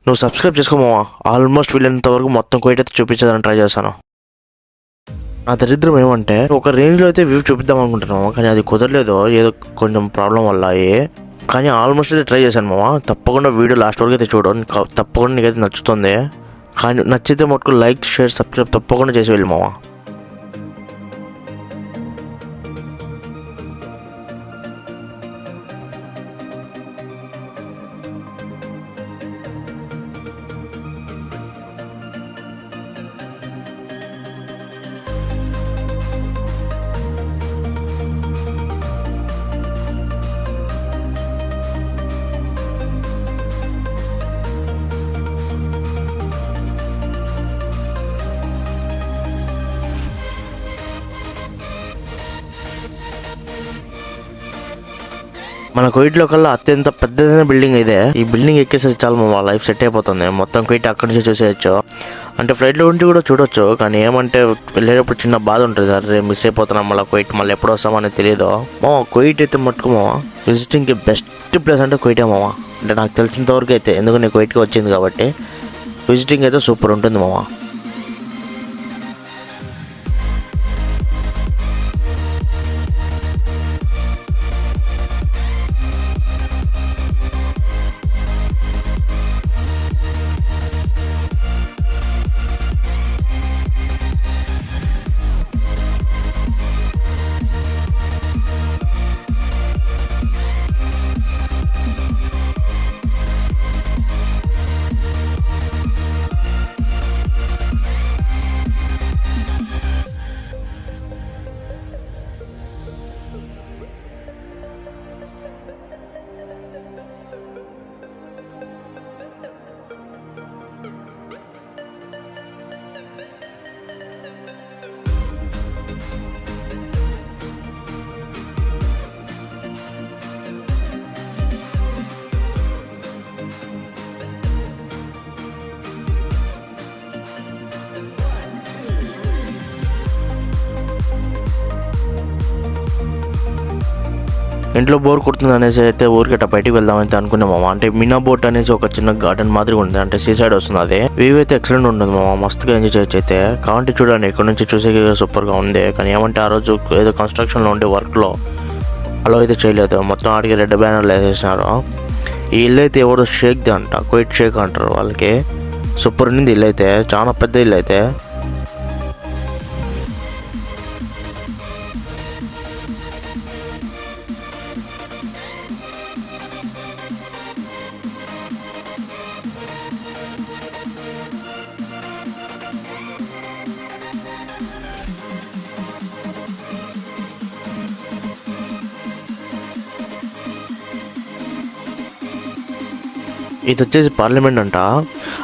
నువ్వు subscribe చేసుకోమావా. Almost వీళ్ళంత వరకు మొత్తం కోయిట్ అయితే చూపించదని ట్రై చేశాను. నా దరిద్రం ఏమంటే ఒక రేంజ్లో అయితే వ్యూ చూపిద్దాం అనుకుంటున్నాము, కానీ అది కుదరలేదు ఏదో కొంచెం ప్రాబ్లం వల్ల. కానీ ఆల్మోస్ట్ అయితే ట్రై చేశాను మామ. తప్పకుండా వీడియో లాస్ట్ వరకు అయితే చూడు, తప్పకుండా నీకైతే నచ్చుతుంది. కానీ నచ్చితే మటుకు లైక్, షేర్, సబ్స్క్రైబ్ తప్పకుండా చేసి వెళ్ళి మామ. మన కువైట్లో కల్లా అత్యంత పెద్దదైన బిల్డింగ్ ఇదే. ఈ బిల్డింగ్ ఎక్కేసేది చాలా మా లైఫ్ సెట్ అయిపోతుంది. మొత్తం కువైట్ అక్కడి నుంచి చూసేయచ్చు. అంటే ఫ్లైట్లో ఉండి కూడా చూడొచ్చు, కానీ ఏమంటే వెళ్ళేటప్పుడు చిన్న బాధ ఉంటుంది. అరే మిస్ అయిపోతున్నాం మళ్ళీ కువైట్, మళ్ళీ ఎప్పుడు వస్తామని తెలియదు మామ. కువైట్ అయితే మట్టుకు మామ విజిటింగ్కి బెస్ట్ ప్లేస్ అంటే కువైటే మామ. అంటే నాకు తెలిసినంత వరకు అయితే, ఎందుకంటే కువైట్కి వచ్చింది కాబట్టి విజిటింగ్ అయితే సూపర్ ఉంటుంది మామ. ఇంట్లో బోర్ కొడుతుంది అనేసి అయితే ఊరికట్ట బయటికి వెళ్దామైతే అనుకున్నాం మామ. అంటే మినా బోట్ అనేసి ఒక చిన్న గార్డెన్ మాదిరి ఉంది, అంటే సీ సైడ్ వస్తుంది. అది వ్యూ అయితే ఎక్సలెంట్ ఉంటుంది మామ, మస్తుగా ఎంజాయ్ చేయొచ్చు. అయితే కాబట్టి చూడండి ఇక్కడ నుంచి చూసే సూపర్గా ఉంది. కానీ ఏమంటే ఆ రోజు ఏదో కన్స్ట్రక్షన్లో ఉండే వర్క్లో అలా అయితే చేయలేదు, మొత్తం ఆడికి రెడ్ బ్యానర్లు వేసేసినారు. ఈ ఇల్లు అయితే ఎవరో షేక్ది అంట, కువైట్ షేక్ అంటారు వాళ్ళకి. సూపర్ ఉంది ఇల్లు అయితే, చాలా పెద్ద ఇల్లు అయితే. ఇది వచ్చేసి పార్లమెంట్ అంట.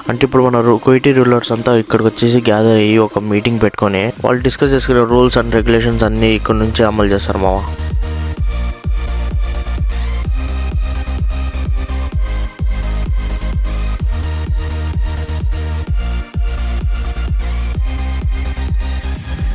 అంటే ఇప్పుడు మన కువైటీ రూలర్స్ అంతా ఇక్కడికి వచ్చేసి గ్యాదర్ అయ్యి ఒక మీటింగ్ పెట్టుకొని వాళ్ళు డిస్కస్ చేసుకునే రూల్స్ అండ్ రెగ్యులేషన్స్ అన్నీ ఇక్కడ నుంచి అమలు చేస్తారు మావా.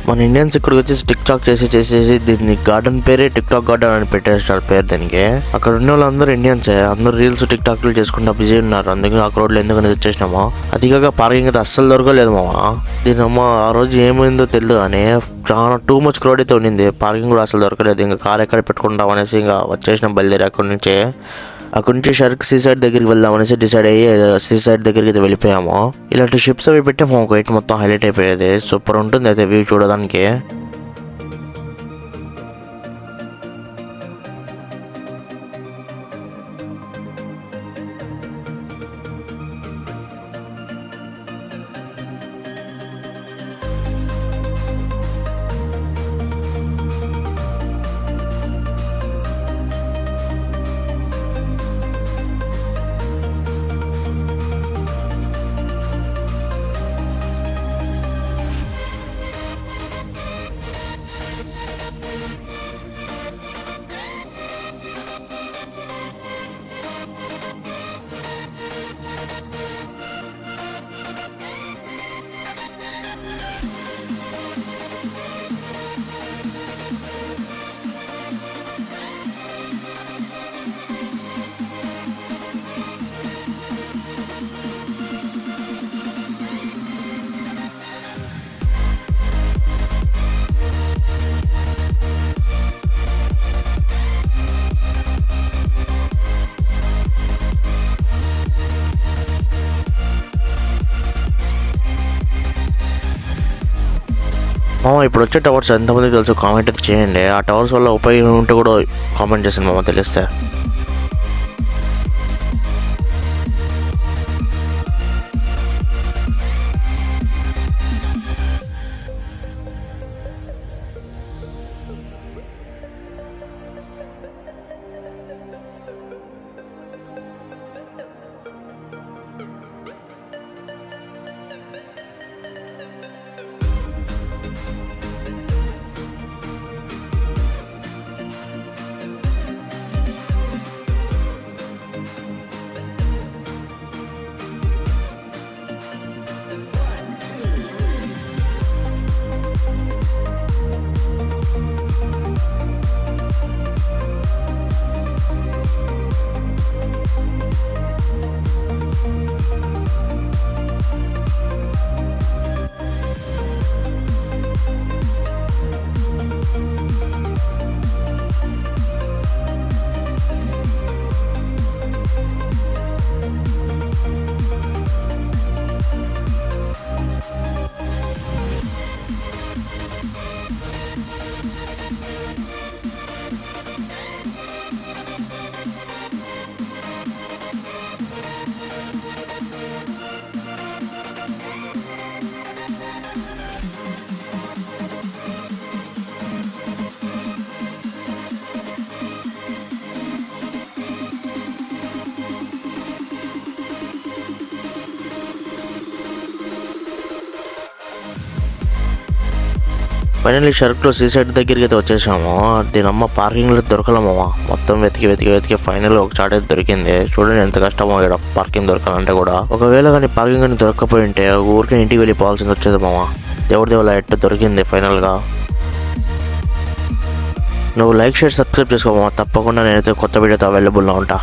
మన ఇండియన్స్ ఇక్కడికి వచ్చేసి టిక్ టాక్ చేసేసి దీన్ని గార్డెన్ పేరే టిక్ టాక్ గార్డెన్ అని పెట్టేస్తారు పేరు దీనికి. అక్కడ ఉన్న వాళ్ళందరూ ఇండియన్సే, అందరూ రీల్స్ టిక్ టాక్లు చేసుకుంటా బిజీ ఉన్నారు. అందుకని ఆ రోడ్లు ఎందుకని వచ్చేసినామా. అదిగాక పార్కింగ్ అయితే అస్సలు దొరకలేదు మామ. దీని అమ్మ ఆ రోజు ఏమైందో తెలియదు, కానీ చాలా టూ మచ్ క్రౌడ్ అయితే ఉండింది. పార్కింగ్ కూడా అసలు దొరకలేదు. ఇంకా కార్ ఎక్కడ పెట్టుకుంటాం అనేసి ఇంకా వచ్చేసినాం బయలుదేరి అక్కడి నుంచి షర్క్ సీ సైడ్ దగ్గరికి వెళ్దాం అనేసి డిసైడ్ అయ్యి సీ సైడ్ దగ్గరికి అయితే వెళ్ళిపోయాము. ఇలాంటి షిప్స్ అవి పెట్టి మాకు వైట్ మొత్తం హైలైట్ అయిపోయేది. సూపర్ ఉంటుంది అయితే వ్యూ చూడడానికి. ఇప్పుడు వచ్చే టవర్స్ ఎంతమందికి తెలుసు కామెంట్ అయితే చేయండి. ఆ టవర్స్ వల్ల ఉపయోగం ఉంటే కూడా కామెంట్ చేసింది మామ తెలిస్తే. ఫైనల్లీ షర్క్లో సీసైడ్ దగ్గరికి అయితే వచ్చేసాము. దీనమ్మ పార్కింగ్లో దొరకలేమమ్మా. మొత్తం వెతికి ఫైనల్గా ఒక చాట్ అయితే దొరికింది. చూడండి ఎంత కష్టమో ఇక్కడ పార్కింగ్ దొరకాలంటే కూడా. ఒకవేళ కానీ పార్కింగ్ అని దొరకకపోయి ఉంటే ఊరికే ఇంటికి వెళ్ళిపోవాల్సింది వచ్చేది మామ. దేవుడి దేవుళ్ళ ఎట్ట దొరికింది ఫైనల్గా. నువ్వు లైక్ షేర్ సబ్స్క్రైబ్ చేసుకోమా. తప్పకుండా నేనైతే కొత్త వీడియోతో అవైలబుల్లో ఉంటా.